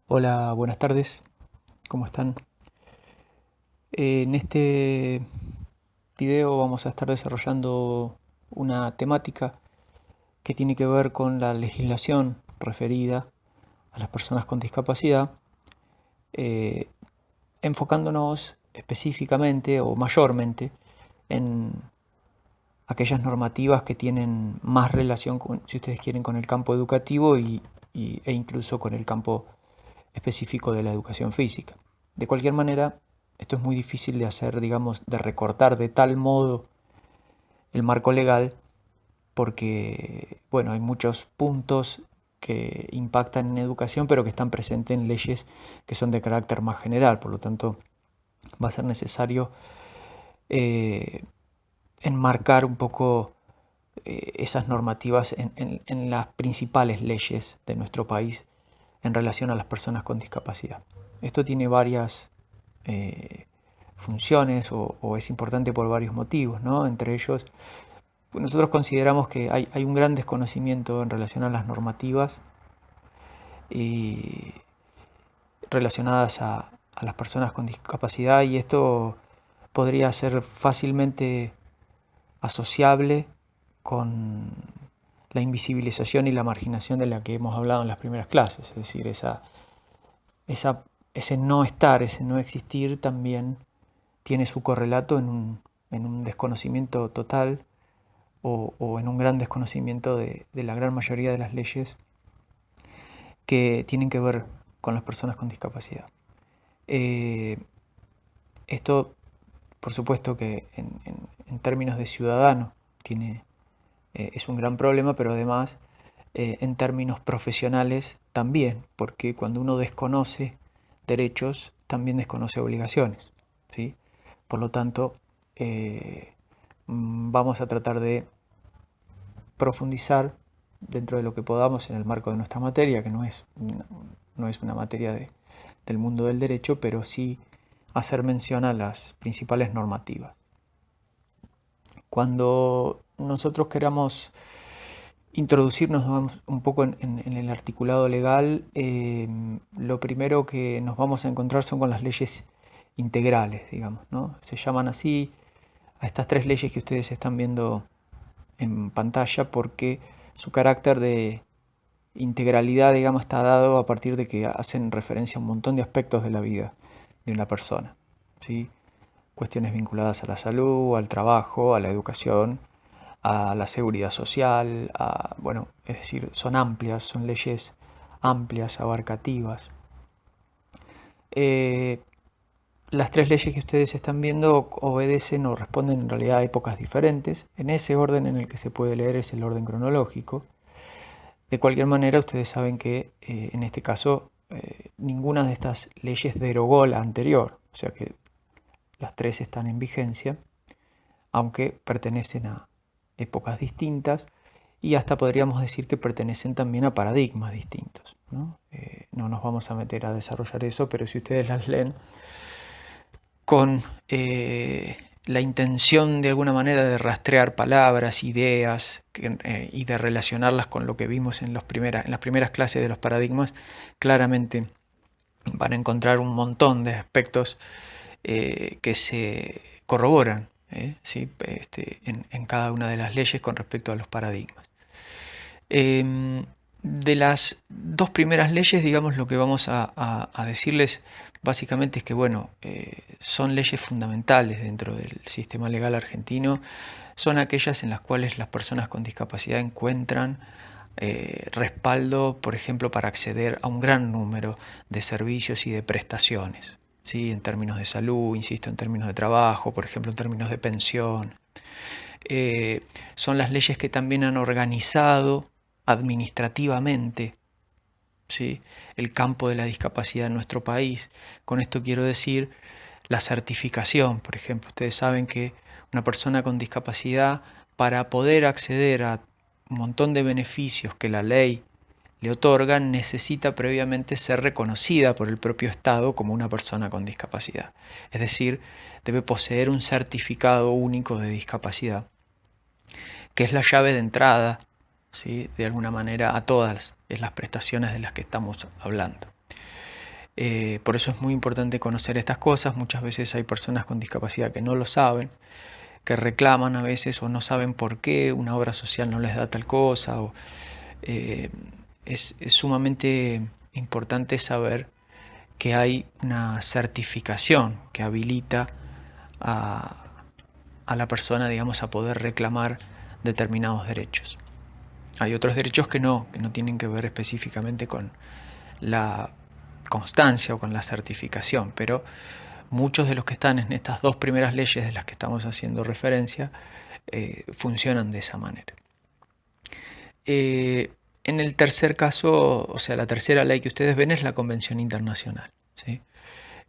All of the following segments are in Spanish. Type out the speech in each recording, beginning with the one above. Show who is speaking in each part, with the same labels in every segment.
Speaker 1: Hola, buenas tardes, ¿cómo están? En este video vamos a estar desarrollando una temática que tiene que ver con la legislación referida a las personas con discapacidad, eh, enfocándonos específicamente o mayormente en aquellas normativas que tienen más relación con, si ustedes quieren, con el campo educativo e incluso con el campo específico de la educación física. De cualquier manera, esto es muy difícil de hacer, digamos, de recortar de tal modo el marco legal porque, bueno, hay muchos puntos que impactan en educación, pero que están presentes en leyes que son de carácter más general. Por lo tanto, va a ser necesario eh, enmarcar un poco esas normativas en las principales leyes de nuestro país en relación a las personas con discapacidad. Esto tiene varias funciones o es importante por varios motivos, ¿no? Entre ellos, pues nosotros consideramos que hay un gran desconocimiento en relación a las normativas y relacionadas a las personas con discapacidad, y esto podría ser fácilmente asociable con la invisibilización y la marginación de la que hemos hablado en las primeras clases, es decir, ese no estar, ese no existir también tiene su correlato en un desconocimiento total o en un gran desconocimiento de la gran mayoría de las leyes que tienen que ver con las personas con discapacidad. Esto, por supuesto que en términos de ciudadano es un gran problema, pero además en términos profesionales también, porque cuando uno desconoce derechos, también desconoce obligaciones, ¿sí? Por lo tanto, vamos a tratar de profundizar dentro de lo que podamos en el marco de nuestra materia, que no es una materia del mundo del derecho, pero sí hacer mención a las principales normativas. Cuando nosotros queramos introducirnos un poco en el articulado legal, lo primero que nos vamos a encontrar son con las leyes integrales, digamos, ¿no? Se llaman así a estas tres leyes que ustedes están viendo en pantalla porque su carácter de integralidad, digamos, está dado a partir de que hacen referencia a un montón de aspectos de la vida de una persona, ¿sí? Cuestiones vinculadas a la salud, al trabajo, a la educación, a la seguridad social, bueno, es decir, son amplias, son leyes amplias, abarcativas. Las tres leyes que ustedes están viendo obedecen o responden en realidad a épocas diferentes. En ese orden en el que se puede leer es el orden cronológico. De cualquier manera, ustedes saben que en este caso ninguna de estas leyes derogó la anterior, o sea que las tres están en vigencia, aunque pertenecen a épocas distintas y hasta podríamos decir que pertenecen también a paradigmas distintos, ¿no? No nos vamos a meter a desarrollar eso, pero si ustedes las leen con la intención de alguna manera de rastrear palabras, ideas y de relacionarlas con lo que vimos en las primeras clases de los paradigmas, claramente van a encontrar un montón de aspectos que se corroboran, ¿sí? En cada una de las leyes con respecto a los paradigmas. De las dos primeras leyes, digamos, lo que vamos a decirles básicamente es que, bueno, son leyes fundamentales dentro del sistema legal argentino, son aquellas en las cuales las personas con discapacidad encuentran respaldo, por ejemplo, para acceder a un gran número de servicios y de prestaciones, ¿sí? En términos de salud, insisto, en términos de trabajo, por ejemplo, en términos de pensión. Son las leyes que también han organizado administrativamente, ¿sí?, el campo de la discapacidad en nuestro país. Con esto quiero decir la certificación, por ejemplo. Ustedes saben que una persona con discapacidad, para poder acceder a un montón de beneficios que la ley le otorga, necesita previamente ser reconocida por el propio Estado como una persona con discapacidad. Es decir, debe poseer un certificado único de discapacidad, que es la llave de entrada, ¿sí?, de alguna manera a todas las prestaciones de las que estamos hablando. Por eso es muy importante conocer estas cosas. Muchas veces hay personas con discapacidad que no lo saben, que reclaman a veces o no saben por qué una obra social no les da tal cosa. Es sumamente importante saber que hay una certificación que habilita a, a la persona, digamos, a poder reclamar determinados derechos. Hay otros derechos que no tienen que ver específicamente con la constancia o con la certificación, pero muchos de los que están en estas dos primeras leyes de las que estamos haciendo referencia funcionan de esa manera. En el tercer caso, o sea, la tercera ley que ustedes ven es la Convención Internacional, ¿sí?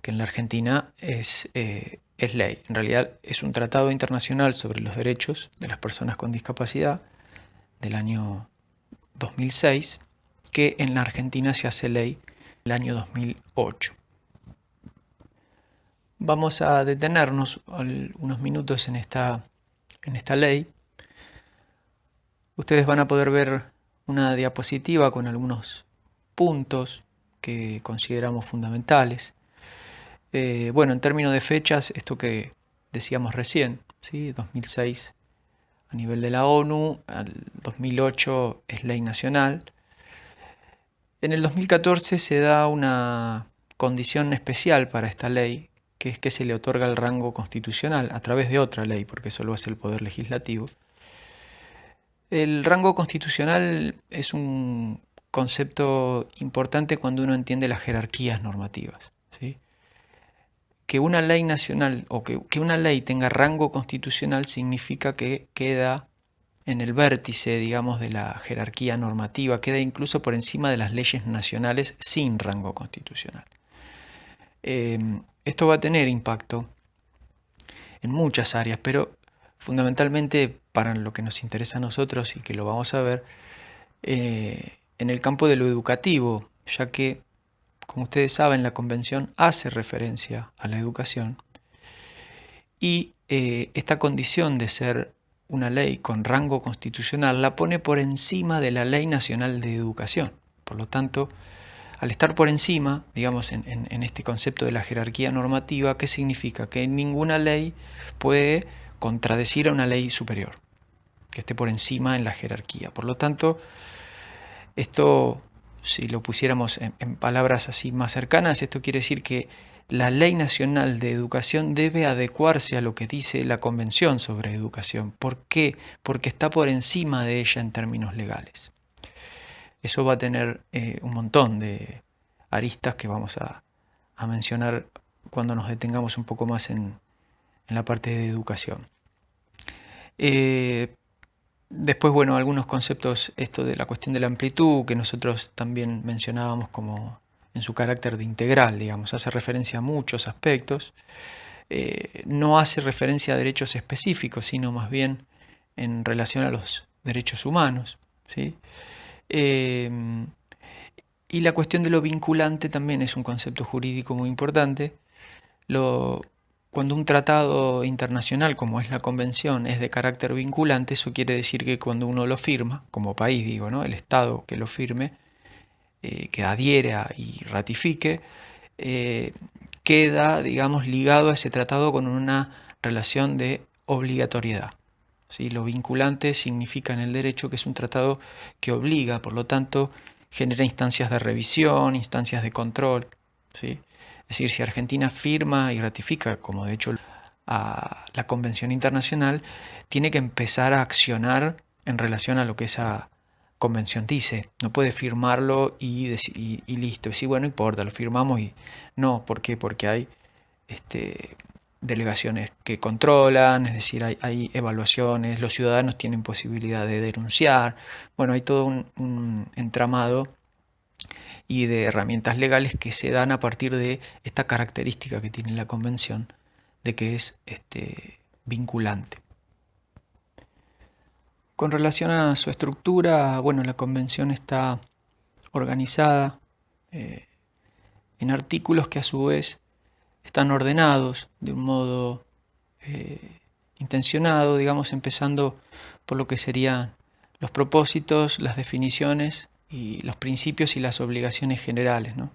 Speaker 1: Que en la Argentina es ley. En realidad es un tratado internacional sobre los derechos de las personas con discapacidad del año 2006, que en la Argentina se hace ley el año 2008. Vamos a detenernos unos minutos en esta ley. Ustedes van a poder ver una diapositiva con algunos puntos que consideramos fundamentales. Bueno, en términos de fechas, esto que decíamos recién, ¿sí? 2006 a nivel de la ONU, al 2008 es ley nacional. En el 2014 se da una condición especial para esta ley, que es que se le otorga el rango constitucional a través de otra ley, porque eso lo hace el Poder Legislativo. El rango constitucional es un concepto importante cuando uno entiende las jerarquías normativas, ¿sí? Que una ley nacional o que una ley tenga rango constitucional significa que queda en el vértice, digamos, de la jerarquía normativa, queda incluso por encima de las leyes nacionales sin rango constitucional. Esto va a tener impacto en muchas áreas, pero fundamentalmente para lo que nos interesa a nosotros y que lo vamos a ver, en el campo de lo educativo, ya que, como ustedes saben, la Convención hace referencia a la educación y esta condición de ser una ley con rango constitucional la pone por encima de la Ley Nacional de Educación. Por lo tanto, al estar por encima, digamos, en este concepto de la jerarquía normativa, ¿qué significa? Que ninguna ley puede contradecir a una ley superior, que esté por encima en la jerarquía. Por lo tanto, esto, si lo pusiéramos en palabras así más cercanas, esto quiere decir que la Ley Nacional de Educación debe adecuarse a lo que dice la Convención sobre Educación. ¿Por qué? Porque está por encima de ella en términos legales. Eso va a tener un montón de aristas que vamos a mencionar cuando nos detengamos un poco más en la parte de educación. Después, bueno, algunos conceptos, esto de la cuestión de la amplitud, que nosotros también mencionábamos como en su carácter de integral, digamos, hace referencia a muchos aspectos. No hace referencia a derechos específicos, sino más bien en relación a los derechos humanos, ¿sí? Y la cuestión de lo vinculante también es un concepto jurídico muy importante. Cuando un tratado internacional, como es la Convención, es de carácter vinculante, eso quiere decir que cuando uno lo firma, como país digo, ¿no? El Estado que lo firme, que adhiere y ratifique, queda, digamos, ligado a ese tratado con una relación de obligatoriedad. ¿Sí? Lo vinculante significa en el derecho que es un tratado que obliga, por lo tanto, genera instancias de revisión, instancias de control, ¿sí? Es decir, si Argentina firma y ratifica, como de hecho a la Convención Internacional, tiene que empezar a accionar en relación a lo que esa convención dice. No puede firmarlo y listo. Decir, bueno, no importa, lo firmamos y no. ¿Por qué? Porque hay delegaciones que controlan, es decir, hay evaluaciones, los ciudadanos tienen posibilidad de denunciar. Bueno, hay todo un entramado y de herramientas legales que se dan a partir de esta característica que tiene la convención de que es vinculante. Con relación a su estructura, bueno, la convención está organizada en artículos que a su vez están ordenados de un modo intencionado, digamos, empezando por lo que serían los propósitos, las definiciones y los principios y las obligaciones generales, ¿no?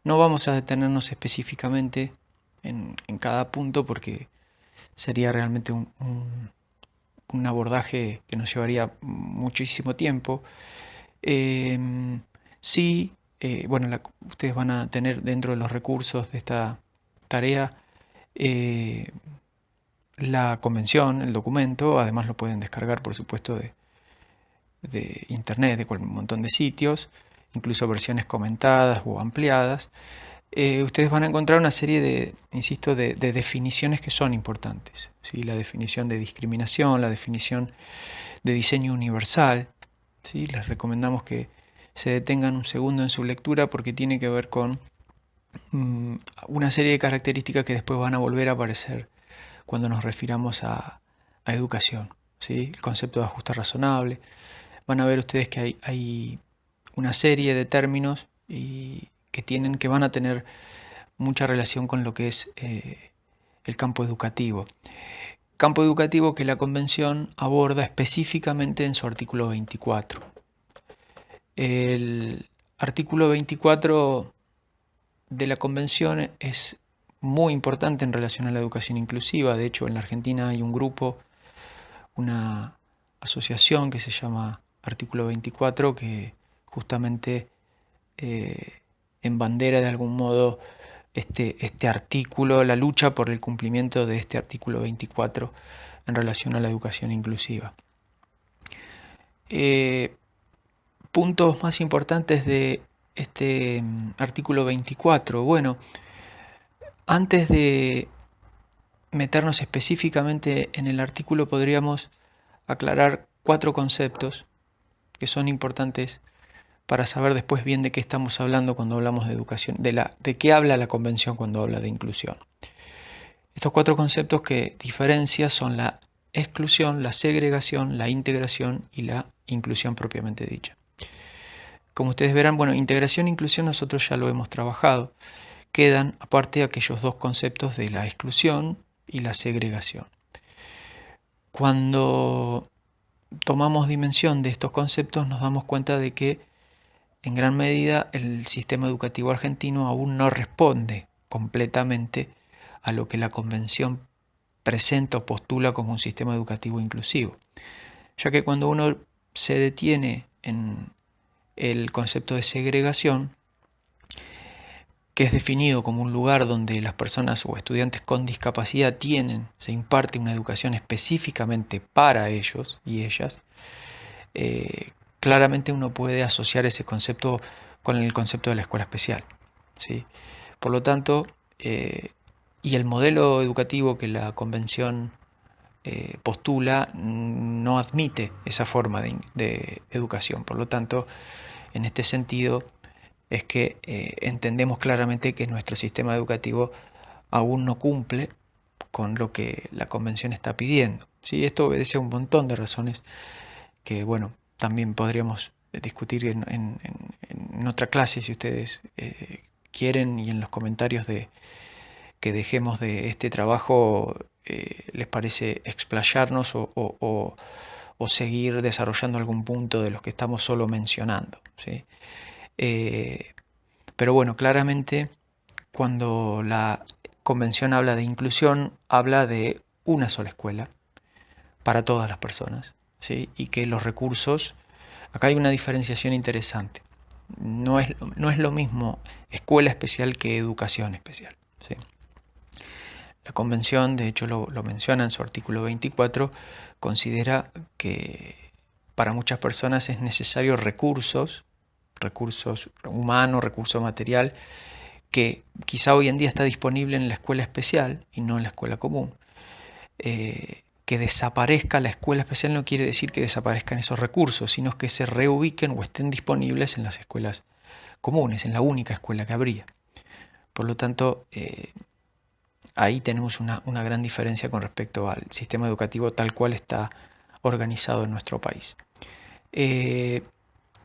Speaker 1: No vamos a detenernos específicamente en cada punto porque sería realmente un abordaje que nos llevaría muchísimo tiempo. Sí, bueno, ustedes van a tener dentro de los recursos de esta tarea la convención, el documento, además lo pueden descargar por supuesto de internet, de un montón de sitios, incluso versiones comentadas o ampliadas. Ustedes van a encontrar una serie de, insisto, de definiciones que son importantes, ¿sí? La definición de discriminación, la definición de diseño universal, ¿sí? Les recomendamos que se detengan un segundo en su lectura porque tiene que ver con una serie de características que después van a volver a aparecer cuando nos refiramos a educación, ¿sí? El concepto de ajuste razonable. Van a ver ustedes que hay una serie de términos que van a tener mucha relación con lo que es el campo educativo. Campo educativo que la Convención aborda específicamente en su artículo 24. El artículo 24 de la Convención es muy importante en relación a la educación inclusiva. De hecho, en la Argentina hay un grupo, una asociación que se llama Artículo 24, que justamente en bandera de algún modo este artículo, la lucha por el cumplimiento de este artículo 24 en relación a la educación inclusiva. Puntos más importantes de este artículo 24. Bueno, antes de meternos específicamente en el artículo podríamos aclarar 4 conceptos que son importantes para saber después bien de qué estamos hablando cuando hablamos de educación, de qué habla la Convención cuando habla de inclusión. Estos 4 conceptos que diferencia son la exclusión, la segregación, la integración y la inclusión propiamente dicha. Como ustedes verán, bueno, integración e inclusión nosotros ya lo hemos trabajado. Quedan aparte aquellos 2 conceptos de la exclusión y la segregación. Cuando tomamos dimensión de estos conceptos nos damos cuenta de que en gran medida el sistema educativo argentino aún no responde completamente a lo que la Convención presenta o postula como un sistema educativo inclusivo, ya que cuando uno se detiene en el concepto de segregación, que es definido como un lugar donde las personas o estudiantes con discapacidad se imparte una educación específicamente para ellos y ellas, claramente uno puede asociar ese concepto con el concepto de la escuela especial, ¿sí? Por lo tanto, y el modelo educativo que la Convención postula no admite esa forma de educación. Por lo tanto, en este sentido es que entendemos claramente que nuestro sistema educativo aún no cumple con lo que la Convención está pidiendo, ¿sí? Esto obedece a un montón de razones que, bueno, también podríamos discutir en otra clase si ustedes quieren, y en los comentarios que dejemos de este trabajo les parece explayarnos o seguir desarrollando algún punto de los que estamos solo mencionando, ¿sí? Pero bueno, claramente cuando la Convención habla de inclusión, habla de una sola escuela para todas las personas, ¿sí? Y que los recursos, acá hay una diferenciación interesante. No es lo mismo escuela especial que educación especial, ¿sí? La Convención, de hecho lo menciona en su artículo 24, considera que para muchas personas es necesario recursos humanos, recurso material, que quizá hoy en día está disponible en la escuela especial y no en la escuela común. Que desaparezca la escuela especial no quiere decir que desaparezcan esos recursos, sino que se reubiquen o estén disponibles en las escuelas comunes, en la única escuela que habría. Por lo tanto, ahí tenemos una gran diferencia con respecto al sistema educativo tal cual está organizado en nuestro país.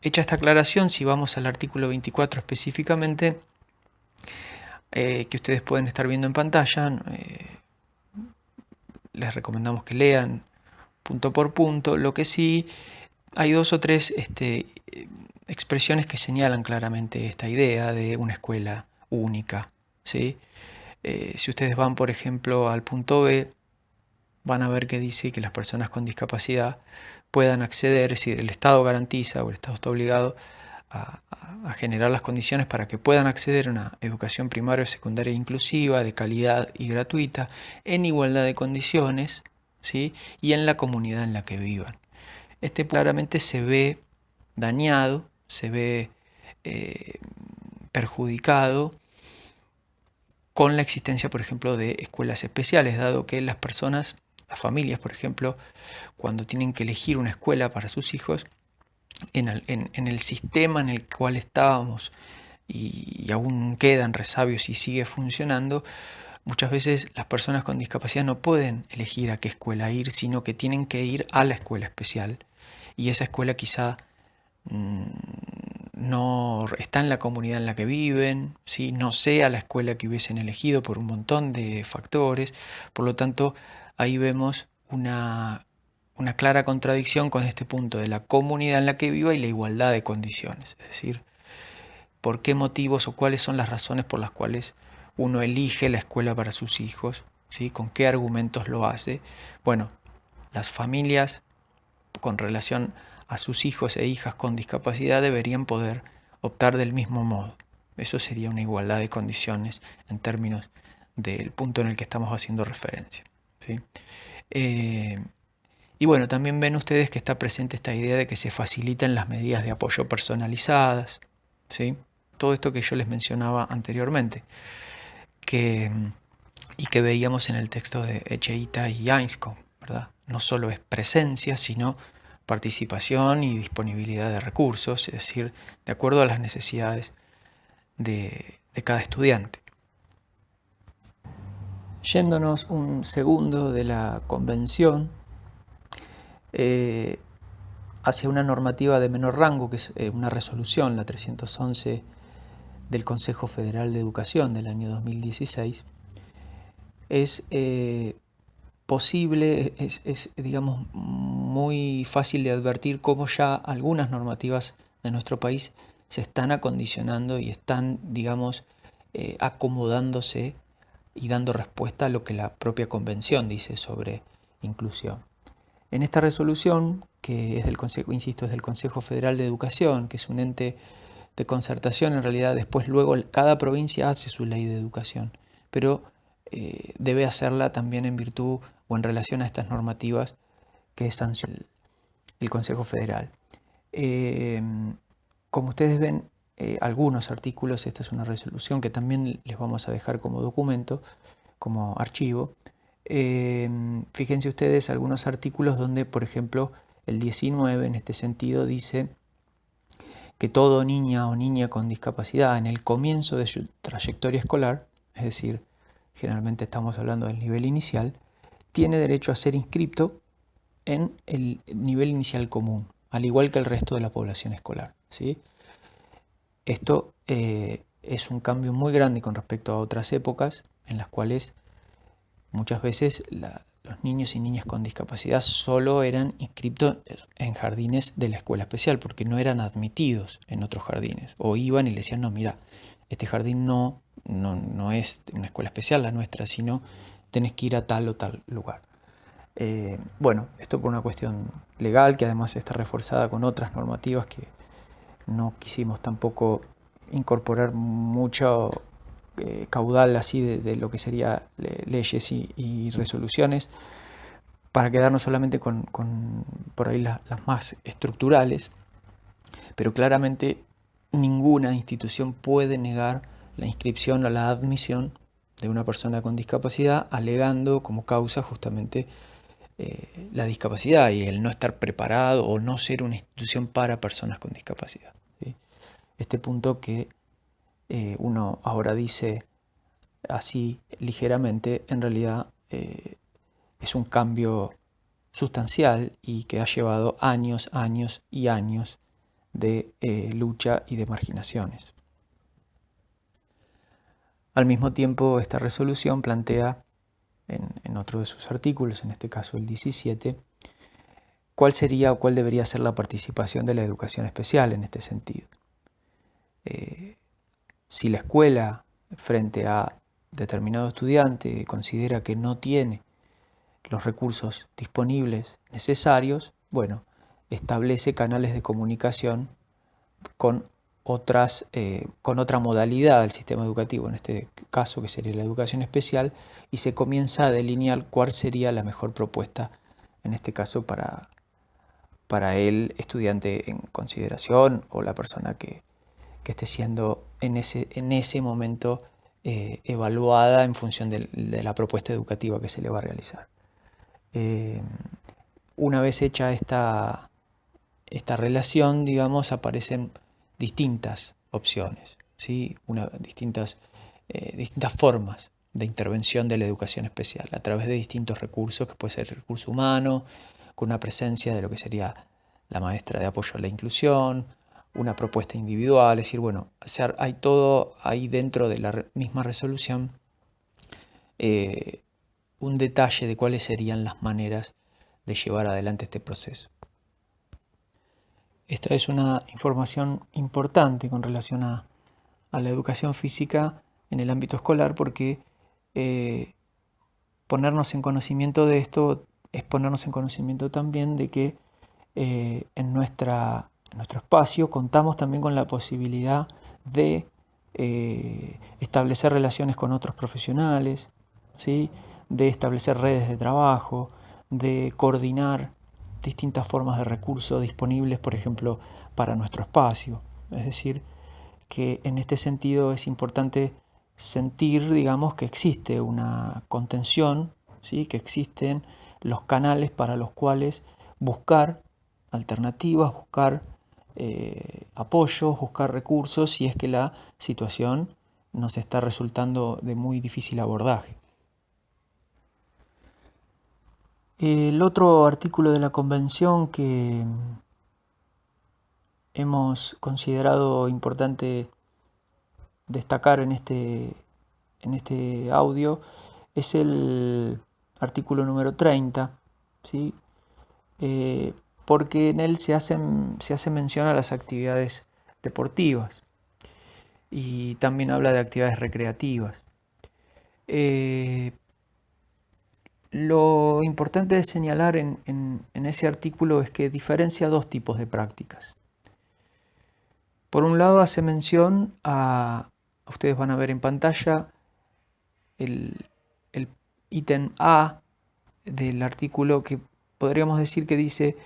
Speaker 1: Hecha esta aclaración, si vamos al artículo 24 específicamente, que ustedes pueden estar viendo en pantalla, les recomendamos que lean punto por punto. Lo que sí, hay 2 o 3 expresiones que señalan claramente esta idea de una escuela única, ¿sí? Si ustedes van, por ejemplo, al punto B, van a ver que dice que las personas con discapacidad puedan acceder, es decir, el Estado garantiza o el Estado está obligado a generar las condiciones para que puedan acceder a una educación primaria o secundaria inclusiva, de calidad y gratuita, en igualdad de condiciones, ¿sí? Y en la comunidad en la que vivan. Este claramente se ve dañado, se ve perjudicado con la existencia, por ejemplo, de escuelas especiales, dado que las personas, las familias, por ejemplo, cuando tienen que elegir una escuela para sus hijos, en el sistema en el cual estábamos y aún quedan resabios y sigue funcionando, muchas veces las personas con discapacidad no pueden elegir a qué escuela ir, sino que tienen que ir a la escuela especial. Y esa escuela quizá no está en la comunidad en la que viven, ¿sí? No sea la escuela que hubiesen elegido por un montón de factores. Por lo tanto, ahí vemos una clara contradicción con este punto de la comunidad en la que viva y la igualdad de condiciones. Es decir, por qué motivos o cuáles son las razones por las cuales uno elige la escuela para sus hijos, ¿sí? Con qué argumentos lo hace. Bueno, las familias con relación a sus hijos e hijas con discapacidad deberían poder optar del mismo modo. Eso sería una igualdad de condiciones en términos del punto en el que estamos haciendo referencia, ¿sí? Y bueno, también ven ustedes que está presente esta idea de que se facilitan las medidas de apoyo personalizadas, ¿sí? Todo esto que yo les mencionaba anteriormente, y que veíamos en el texto de Echeita y Ainscough, ¿verdad? No solo es presencia, sino participación y disponibilidad de recursos, es decir, de acuerdo a las necesidades de cada estudiante. Yéndonos un segundo de la convención hacia una normativa de menor rango, que es una resolución, la 311 del Consejo Federal de Educación del año 2016, es posible, es digamos muy fácil de advertir cómo ya algunas normativas de nuestro país se están acondicionando y están, digamos, acomodándose y dando respuesta a lo que la propia convención dice sobre inclusión. En esta resolución, que es del Consejo, insisto, es del Consejo Federal de Educación, que es un ente de concertación, en realidad después luego cada provincia hace su ley de educación, pero debe hacerla también en virtud o en relación a estas normativas que sanciona el Consejo Federal. Como ustedes ven, algunos artículos, esta es una resolución que también les vamos a dejar como documento, como archivo. Fíjense ustedes algunos artículos donde, por ejemplo, el 19 en este sentido dice que todo niña o niña con discapacidad en el comienzo de su trayectoria escolar, es decir, generalmente estamos hablando del nivel inicial, tiene derecho a ser inscripto en el nivel inicial común, al igual que el resto de la población escolar, ¿sí? Esto es un cambio muy grande con respecto a otras épocas en las cuales muchas veces los niños y niñas con discapacidad solo eran inscritos en jardines de la escuela especial porque no eran admitidos en otros jardines. O iban y le decían, no, mira, este jardín no es una escuela especial la nuestra, sino tenés que ir a tal o tal lugar. Bueno, esto por una cuestión legal que además está reforzada con otras normativas que no quisimos tampoco incorporar mucho caudal así de lo que sería leyes y resoluciones para quedarnos solamente con por ahí las más estructurales, pero claramente ninguna institución puede negar la inscripción o la admisión de una persona con discapacidad alegando como causa justamente la discapacidad y el no estar preparado o no ser una institución para personas con discapacidad, ¿sí? Este punto que uno ahora dice así ligeramente, en realidad es un cambio sustancial y que ha llevado años y años de lucha y de marginaciones. Al mismo tiempo, esta resolución plantea en otro de sus artículos, en este caso el 17, cuál sería o cuál debería ser la participación de la educación especial en este sentido. Si la escuela frente a determinado estudiante que considera que no tiene los recursos disponibles necesarios, bueno, establece canales de comunicación con otra modalidad del sistema educativo, en este caso que sería la educación especial, y se comienza a delinear cuál sería la mejor propuesta, en este caso para el estudiante en consideración o la persona que esté siendo en ese momento evaluada en función de la propuesta educativa que se le va a realizar. Una vez hecha esta relación, digamos, aparecen distintas opciones, ¿sí? Distintas formas de intervención de la educación especial a través de distintos recursos, que puede ser el recurso humano, con una presencia de lo que sería la maestra de apoyo a la inclusión, una propuesta individual, es decir, bueno, hay todo ahí dentro de la misma resolución, un detalle de cuáles serían las maneras de llevar adelante este proceso. Esta es una información importante con relación a la educación física en el ámbito escolar, porque ponernos en conocimiento de esto es ponernos en conocimiento también de que en nuestro espacio contamos también con la posibilidad de establecer relaciones con otros profesionales, ¿sí? De establecer redes de trabajo, de coordinar distintas formas de recursos disponibles, por ejemplo, para nuestro espacio. Es decir, que en este sentido es importante sentir, digamos, que existe una contención, ¿sí? Que existen los canales para los cuales buscar alternativas, buscar apoyos, buscar recursos, si es que la situación nos está resultando de muy difícil abordaje. El otro artículo de la Convención que hemos considerado importante destacar en este audio es el artículo número 30, ¿sí? Porque en él se hace mención a las actividades deportivas y también habla de actividades recreativas. Lo importante de señalar en ese artículo es que diferencia dos tipos de prácticas. Por un lado hace mención ustedes van a ver en pantalla el ítem A del artículo, que podríamos decir que dice: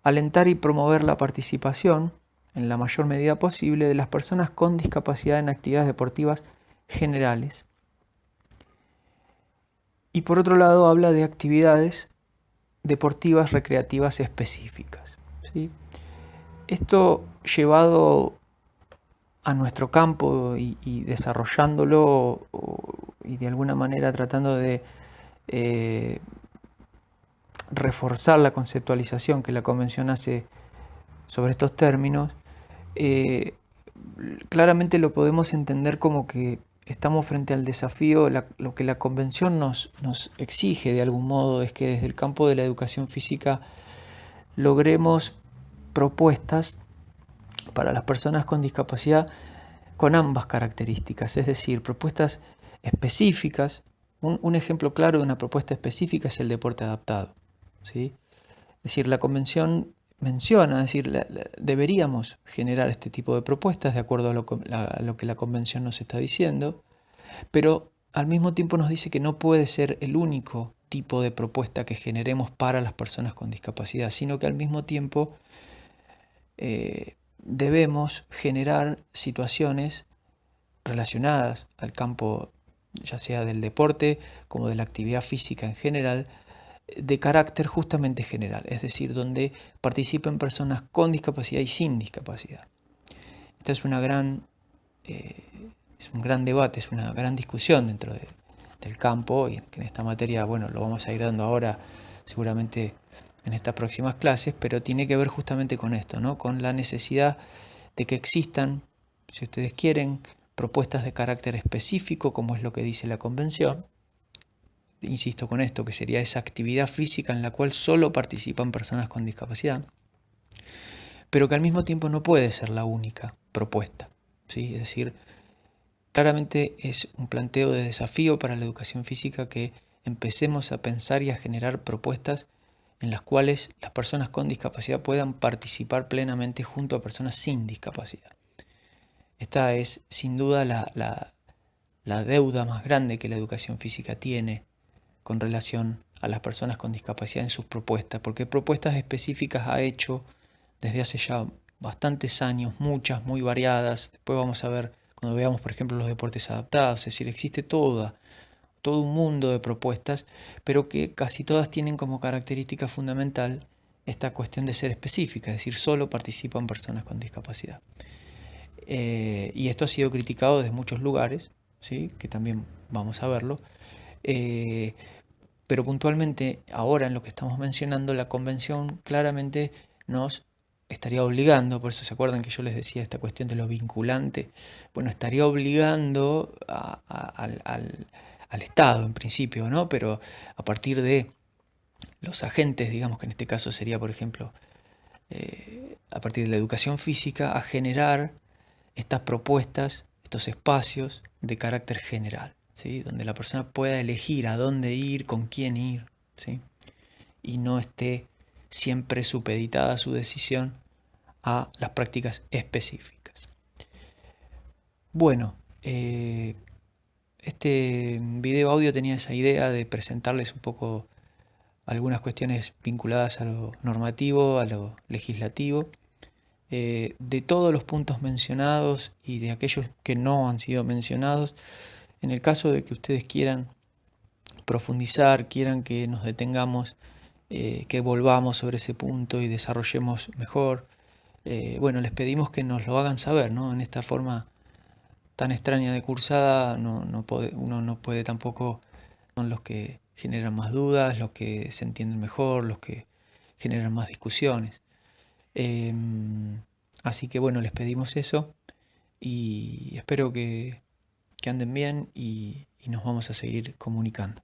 Speaker 1: alentar y promover la participación en la mayor medida posible de las personas con discapacidad en actividades deportivas generales. Y por otro lado habla de actividades deportivas recreativas específicas, ¿sí? Esto llevado a nuestro campo y desarrollándolo y de alguna manera tratando de reforzar la conceptualización que la Convención hace sobre estos términos, claramente lo podemos entender como que estamos frente al desafío. Lo que la Convención nos exige de algún modo es que desde el campo de la educación física logremos propuestas para las personas con discapacidad con ambas características, es decir, propuestas específicas. Un ejemplo claro de una propuesta específica es el deporte adaptado, ¿sí? Es decir, la Convención menciona, es decir, deberíamos generar este tipo de propuestas de acuerdo a lo que la Convención nos está diciendo, pero al mismo tiempo nos dice que no puede ser el único tipo de propuesta que generemos para las personas con discapacidad, sino que al mismo tiempo debemos generar situaciones relacionadas al campo, ya sea del deporte como de la actividad física en general, de carácter justamente general, es decir, donde participen personas con discapacidad y sin discapacidad. Esta es un gran debate, es una gran discusión dentro del campo, y que en esta materia, bueno, lo vamos a ir dando ahora seguramente en estas próximas clases, pero tiene que ver justamente con esto, ¿no? Con la necesidad de que existan, si ustedes quieren, propuestas de carácter específico, como es lo que dice la Convención. Insisto con esto, que sería esa actividad física en la cual solo participan personas con discapacidad, pero que al mismo tiempo no puede ser la única propuesta, ¿sí? Es decir, Claramente es un planteo de desafío para la educación física que empecemos a pensar y a generar propuestas en las cuales las personas con discapacidad puedan participar plenamente junto a personas sin discapacidad. Esta es sin duda la deuda más grande que la educación física tiene con relación a las personas con discapacidad en sus propuestas, porque propuestas específicas ha hecho desde hace ya bastantes años, muchas, muy variadas. Después vamos a ver, cuando veamos por ejemplo los deportes adaptados, es decir, existe todo un mundo de propuestas, pero que casi todas tienen como característica fundamental esta cuestión de ser específica, es decir, solo participan personas con discapacidad. Y esto ha sido criticado desde muchos lugares, ¿sí? Que también vamos a verlo. Pero puntualmente, ahora en lo que estamos mencionando, la convención claramente nos estaría obligando, por eso se acuerdan que yo les decía esta cuestión de lo vinculante, bueno, estaría obligando al Estado en principio, ¿no? Pero a partir de los agentes, digamos que en este caso sería, por ejemplo, a partir de la educación física, a generar estas propuestas, estos espacios de carácter general, ¿sí? Donde la persona pueda elegir a dónde ir, con quién ir, ¿sí? Y no esté siempre supeditada su decisión a las prácticas específicas. Bueno, este video audio tenía esa idea de presentarles un poco algunas cuestiones vinculadas a lo normativo, a lo legislativo, de todos los puntos mencionados y de aquellos que no han sido mencionados. En el caso de que ustedes quieran profundizar, quieran que nos detengamos, que volvamos sobre ese punto y desarrollemos mejor, bueno, les pedimos que nos lo hagan saber, ¿no? En esta forma tan extraña de cursada uno no puede tampoco, son los que generan más dudas, los que se entienden mejor, los que generan más discusiones. Así que bueno, les pedimos eso y espero que anden bien y nos vamos a seguir comunicando.